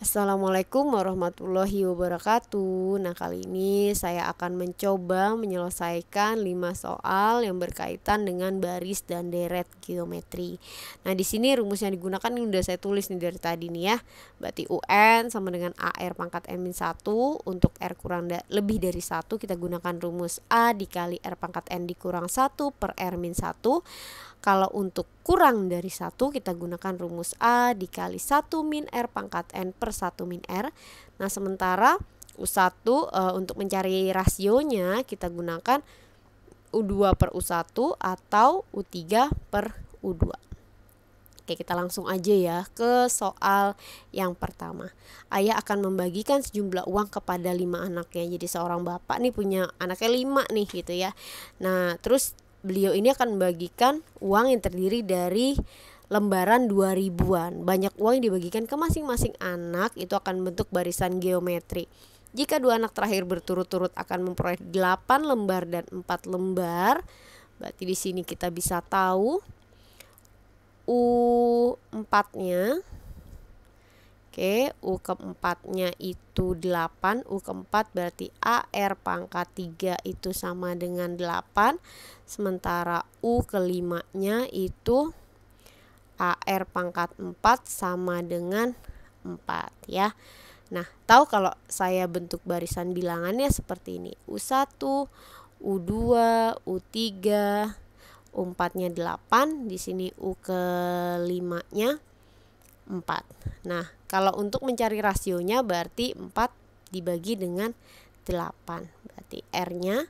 Assalamualaikum warahmatullahi wabarakatuh. Nah, kali ini saya akan mencoba menyelesaikan 5 soal yang berkaitan dengan baris dan deret geometri. Nah, di sini rumus yang digunakan ini udah saya tulis nih dari tadi nih ya. Berarti UN sama dengan AR pangkat N-1. Untuk R kurang lebih dari 1 kita gunakan rumus A dikali R pangkat N dikurang 1 per R-1. Kalau untuk kurang dari 1 kita gunakan rumus A dikali 1 min R pangkat N per 1 min R. Nah, sementara U1 untuk mencari rasionya kita gunakan U2 per U1 atau U3 per U2. Oke, kita langsung aja ya ke soal yang pertama. Ayah akan membagikan sejumlah uang kepada 5 anaknya. Jadi seorang bapak nih punya anaknya 5 nih gitu ya. Nah, terus beliau ini akan membagikan uang yang terdiri dari lembaran 2000-an. Banyak uang yang dibagikan ke masing-masing anak itu akan membentuk barisan geometri. Jika 2 anak terakhir berturut-turut akan memperoleh 8 lembar dan 4 lembar, berarti di sini kita bisa tahu U4-nya. Oke, U keempatnya itu 8, U keempat berarti AR pangkat 3 itu sama dengan 8. Sementara U kelimanya itu AR pangkat 4 sama dengan 4 ya. Nah, tahu kalau saya bentuk barisan bilangannya seperti ini. U1, U2, U3, U4-nya 8, di sini U kelimanya 4. Nah, kalau untuk mencari rasionya berarti 4 dibagi dengan 8. Berarti R-nya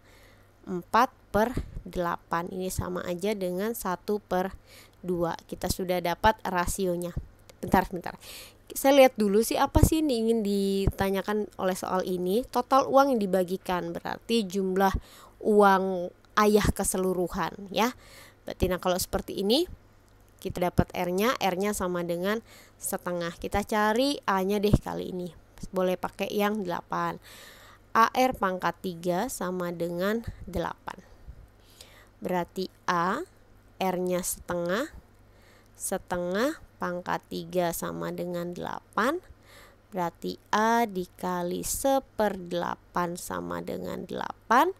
4 per 8. Ini sama aja dengan 1 per 2. Kita sudah dapat rasionya. Bentar. Saya lihat dulu sih apa sih ini ingin ditanyakan oleh soal ini. Total uang yang dibagikan berarti jumlah uang ayah keseluruhan ya. Berarti nah kalau seperti ini kita dapat R-nya sama dengan setengah. Kita cari A-nya deh kali ini. Boleh pakai yang 8. AR pangkat 3 sama dengan 8. Berarti A, R-nya setengah. Setengah pangkat 3 sama dengan 8. Berarti A dikali 1/8 sama dengan 8.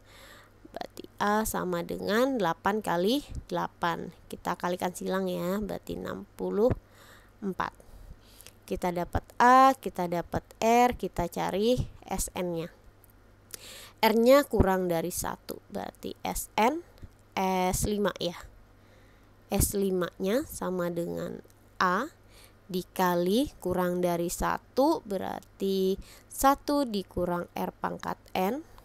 Berarti A sama dengan 8 kali 8. Kita kalikan silang ya, berarti 64. Kita dapat A, kita dapat R, kita cari SN-nya. R-nya kurang dari 1, berarti SN S5 ya. S5-nya sama dengan A dikali kurang dari 1, berarti 1 dikurang R pangkat N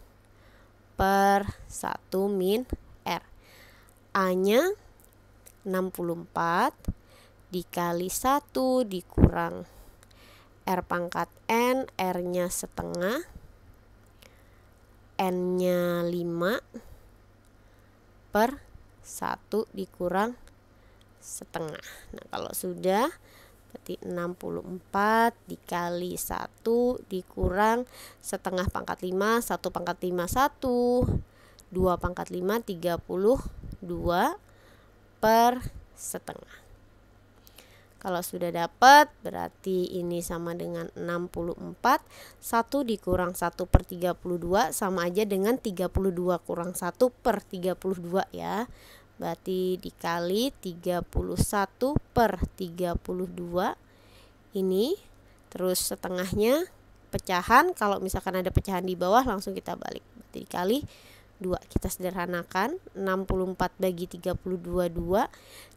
per 1 min R. A-nya 64 dikali 1 dikurang R pangkat N, R-nya setengah, N-nya 5 per 1 dikurang setengah. Nah, kalau sudah berarti 64 dikali 1 dikurang setengah pangkat 5, 1 pangkat 5 1, 2 pangkat 5 32 per setengah. Kalau sudah dapat berarti ini sama dengan 64. 1 dikurang 1 per 32 sama aja dengan 32 kurang 1 per 32 ya. Berarti dikali 31 per 32 ini. Terus setengahnya pecahan, kalau misalkan ada pecahan di bawah langsung kita balik. Berarti dikali 2. Kita sederhanakan, 64 bagi 32 2.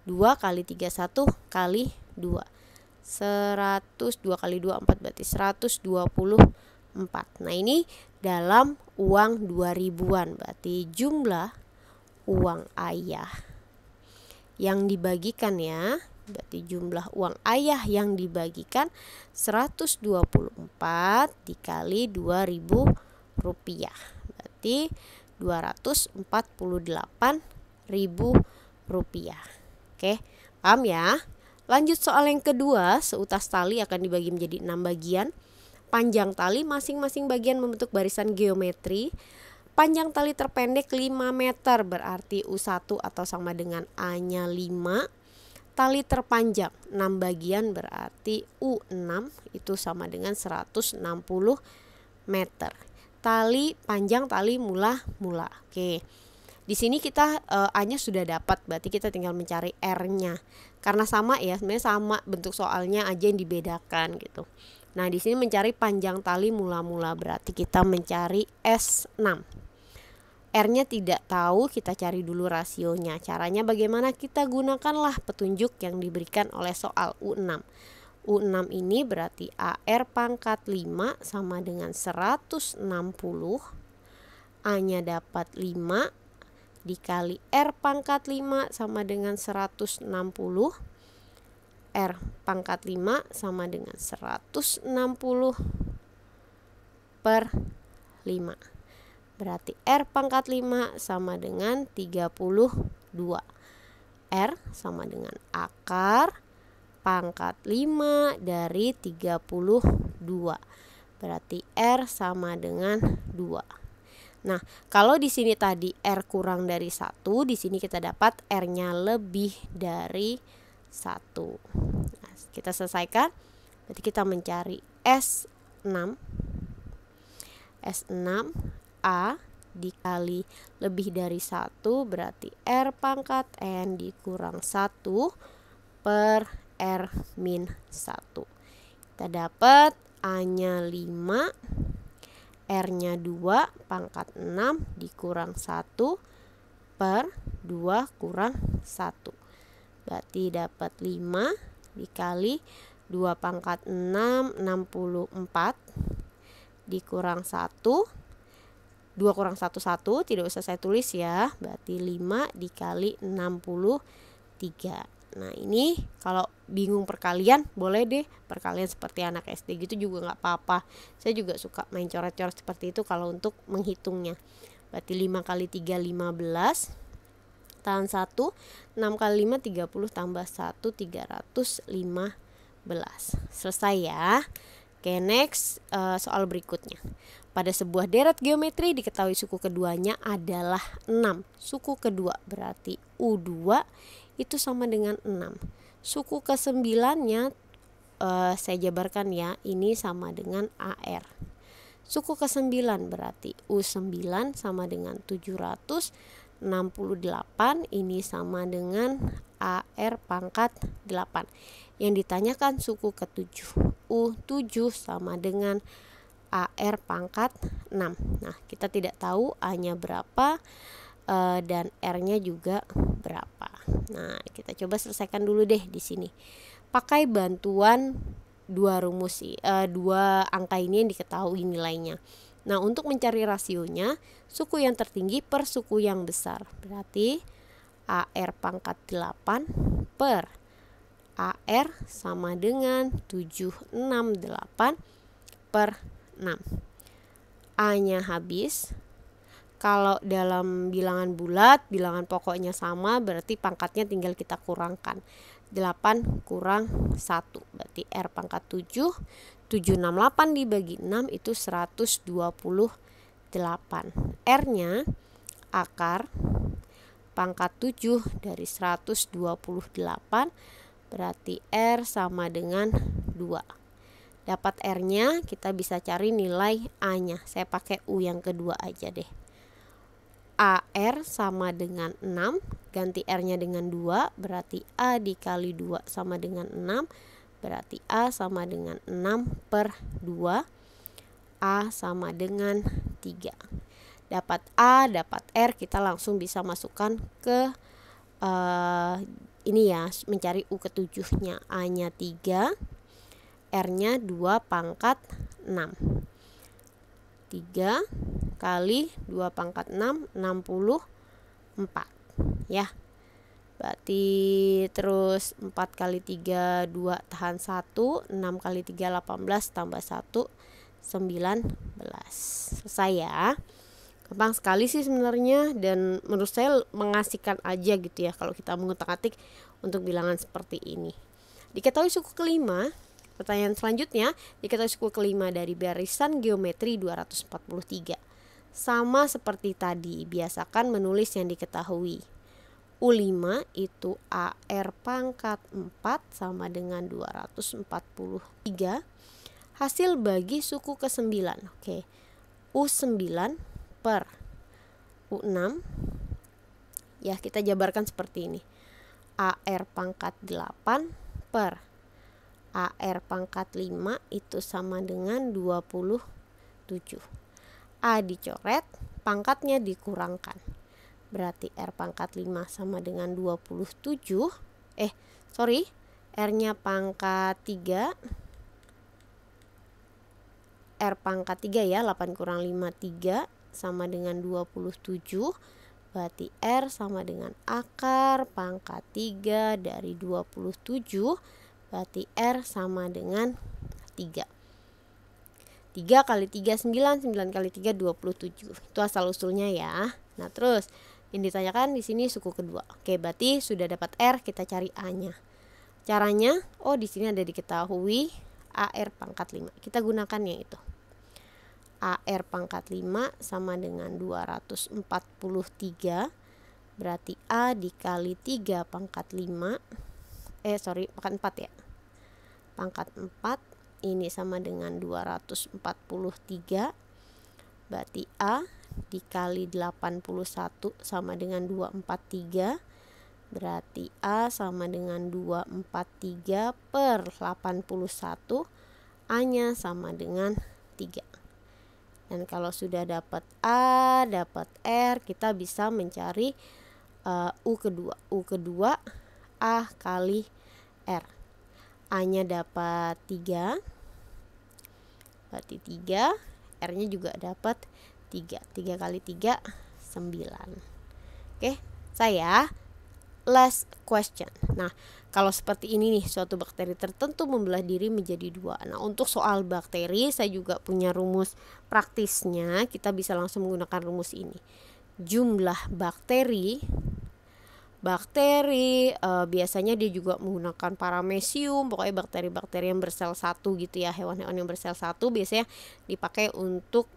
2 kali 3 1 kali 2. 100, 2 kali 2 4, berarti 124. Nah, ini dalam uang 2000-an, berarti jumlah uang ayah yang dibagikan ya. Berarti jumlah uang ayah yang dibagikan 124 dikali 2000 rupiah. Berarti 248.000 rupiah. Oke, paham ya? Lanjut soal yang kedua, seutas tali akan dibagi menjadi 6 bagian. Panjang tali masing-masing bagian membentuk barisan geometri. Panjang tali terpendek 5 meter berarti U1 atau sama dengan A-nya 5. tali terpanjang 6 bagian berarti U6 itu sama dengan 160 meter. Tali panjang tali mula-mula. Oke. Di sini kita A-nya sudah dapat, berarti kita tinggal mencari R-nya. Karena sama ya, sebenarnya sama bentuk soalnya aja yang dibedakan gitu. Nah, di sini mencari panjang tali mula-mula berarti kita mencari S6. R-nya tidak tahu, kita cari dulu rasionya. Caranya bagaimana? Kita gunakanlah petunjuk yang diberikan oleh soal U6. U6 ini berarti AR pangkat 5 sama dengan 160. A-nya dapat 5 dikali R pangkat 5 sama dengan 160. R pangkat 5 sama dengan 160 per 5. Berarti R pangkat 5 sama dengan 32. R sama dengan akar pangkat 5 dari 32. Berarti R sama dengan 2. Nah, kalau di sini tadi R kurang dari 1, di sini kita dapat R-nya lebih dari 1. Nah, kita selesaikan. Berarti kita mencari S6. S6 A dikali lebih dari 1 berarti R pangkat N dikurang 1 per R min 1. Kita dapat A-nya 5. R-nya 2 pangkat 6 dikurang 1 per 2 kurang 1. Berarti dapat 5 dikali 2 pangkat 6, 64 dikurang 1. 2 kurang 1, 1. Tidak usah saya tulis ya. Berarti 5 dikali 63. Nah, ini kalau bingung perkalian boleh deh perkalian seperti anak SD gitu juga nggak apa-apa. Saya juga suka main coret-coret seperti itu kalau untuk menghitungnya. Berarti 5 kali 3 15 tahan 1, 6 kali 5 30 tambah 1 315. Selesai ya. Oke, next soal berikutnya. Pada sebuah deret geometri diketahui suku keduanya adalah 6. Suku kedua berarti U2 itu sama dengan 6. Suku ke-9-nya saya jabarkan ya, ini sama dengan AR. Suku ke-9 berarti U9 sama dengan 768, ini sama dengan AR pangkat 8. Yang ditanyakan suku ke-7, U7 sama dengan AR pangkat 6. Nah, kita tidak tahu A-nya berapa dan R-nya juga berapa. Nah, kita coba selesaikan dulu deh di sini. Pakai bantuan dua angka ini yang diketahui nilainya. Nah, untuk mencari rasionya, suku yang tertinggi per suku yang besar. Berarti AR pangkat 8 per AR sama dengan 768 per 6. A-nya habis. Kalau dalam bilangan bulat, bilangan pokoknya sama, berarti pangkatnya tinggal kita kurangkan. 8 kurang 1, berarti R pangkat 7. 768 dibagi 6 itu 128. R-nya akar pangkat 7 dari 128, berarti R sama dengan 2. Dapat R-nya, kita bisa cari nilai A-nya. Saya pakai U yang kedua aja deh. AR sama dengan 6, ganti R-nya dengan 2, berarti A dikali 2 sama dengan 6, berarti A sama dengan 6 per 2, A sama dengan 3. Dapat A, dapat R, kita langsung bisa masukkan ke ini ya, mencari U ke-7-nya. A-nya 3, R-nya 2 pangkat 6. 3 kali 2 pangkat 6, 64 ya. Berarti terus 4 kali 3 2 tahan 1, 6 kali 3 18 tambah 1 19. Selesai ya. Gampang sekali sih sebenarnya, dan menurut saya mengasihkan aja gitu ya kalau kita mengutak-atik untuk bilangan seperti ini. Diketahui suku kelima. Pertanyaan selanjutnya, diketahui suku kelima dari barisan geometri 243. Sama seperti tadi, biasakan menulis yang diketahui. U5 itu AR pangkat 4 sama dengan 243. Hasil bagi suku ke-9. Oke. U9 per U6. Ya, kita jabarkan seperti ini. AR pangkat 8 per AR pangkat 5 itu sama dengan 27. A dicoret, pangkatnya dikurangkan. Berarti R pangkat 5 sama dengan 27. R-nya pangkat 3. R pangkat 3 ya, 8 kurang 5, 3 sama dengan 27. Berarti R sama dengan akar pangkat 3 dari 27. Berarti R sama dengan 3. 3 kali 3 9, 9 kali 3 27. Itu asal usulnya ya. Nah, terus yang ditanyakan di sini suku kedua. Oke, berarti sudah dapat R, kita cari A-nya. Caranya, di sini ada diketahui AR pangkat 5. Kita gunakan yang itu. AR pangkat 5 sama dengan 243. Berarti A dikali 3 pangkat 5. Pangkat 4 ya. Pangkat 4 ini sama dengan 243. Berarti A dikali 81 sama dengan 243. Berarti A sama dengan 243 per 81. A-nya sama dengan 3. Dan kalau sudah dapat A, dapat R, kita bisa mencari U kedua. U kedua A kali R. A-nya dapat 3. Berarti 3. R-nya juga dapat 3. 3 kali 3, 9. Oke, saya last question. Nah, kalau seperti ini nih, suatu bakteri tertentu membelah diri menjadi 2. Nah, untuk soal bakteri saya juga punya rumus praktisnya. Kita bisa langsung menggunakan rumus ini. Jumlah bakteri biasanya dia juga menggunakan paramecium. Pokoknya bakteri-bakteri yang bersel satu gitu ya, hewan-hewan yang bersel satu biasanya dipakai untuk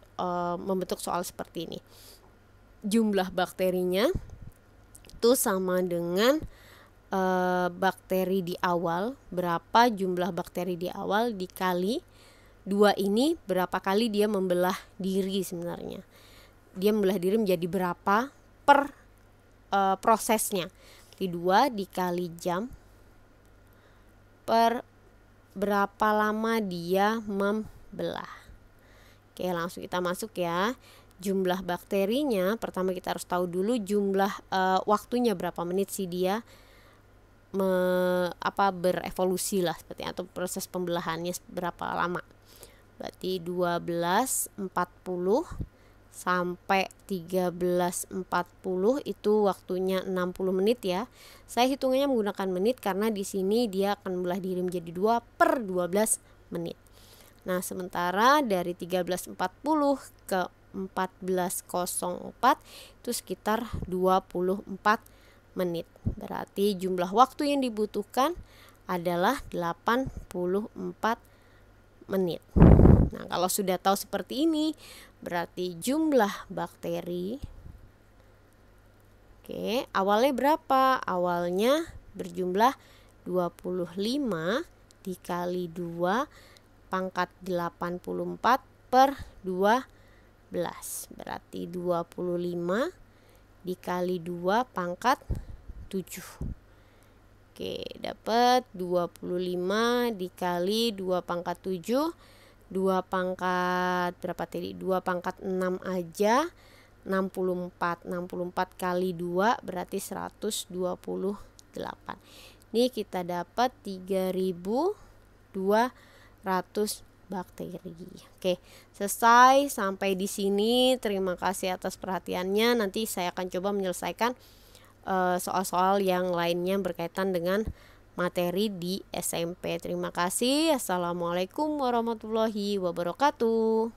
membentuk soal seperti ini. Jumlah bakterinya itu sama dengan bakteri di awal. Berapa jumlah bakteri di awal dikali 2 ini berapa kali dia membelah diri sebenarnya. Dia membelah diri menjadi berapa per prosesnya. 2 dikali jam per berapa lama dia membelah. Oke, langsung kita masuk ya. Jumlah bakterinya, pertama kita harus tahu dulu jumlah waktunya berapa menit sih dia berevolusi lah seperti atau proses pembelahannya berapa lama. Berarti 12.40 sampai 13.40 itu waktunya 60 menit ya. Saya hitungannya menggunakan menit karena di sini dia akan membelah diri menjadi 2 per 12 menit. Nah, sementara dari 13.40 ke 14.04 itu sekitar 24 menit. Berarti jumlah waktu yang dibutuhkan adalah 84 menit. Nah, kalau sudah tahu seperti ini, berarti jumlah bakteri awalnya berapa? Awalnya berjumlah 25 dikali 2 pangkat 84 per 12. Berarti 25 dikali 2 pangkat 7. Oke, dapat 25 dikali 2 pangkat 7. 2 pangkat berapa tadi? 2 pangkat 6 aja. 64 kali 2 berarti 128. Ini kita dapat 3200 bakteri. Oke, selesai sampai di sini. Terima kasih atas perhatiannya. Nanti saya akan coba menyelesaikan soal-soal yang lainnya berkaitan dengan materi di SMP. Terima kasih. Assalamualaikum warahmatullahi wabarakatuh.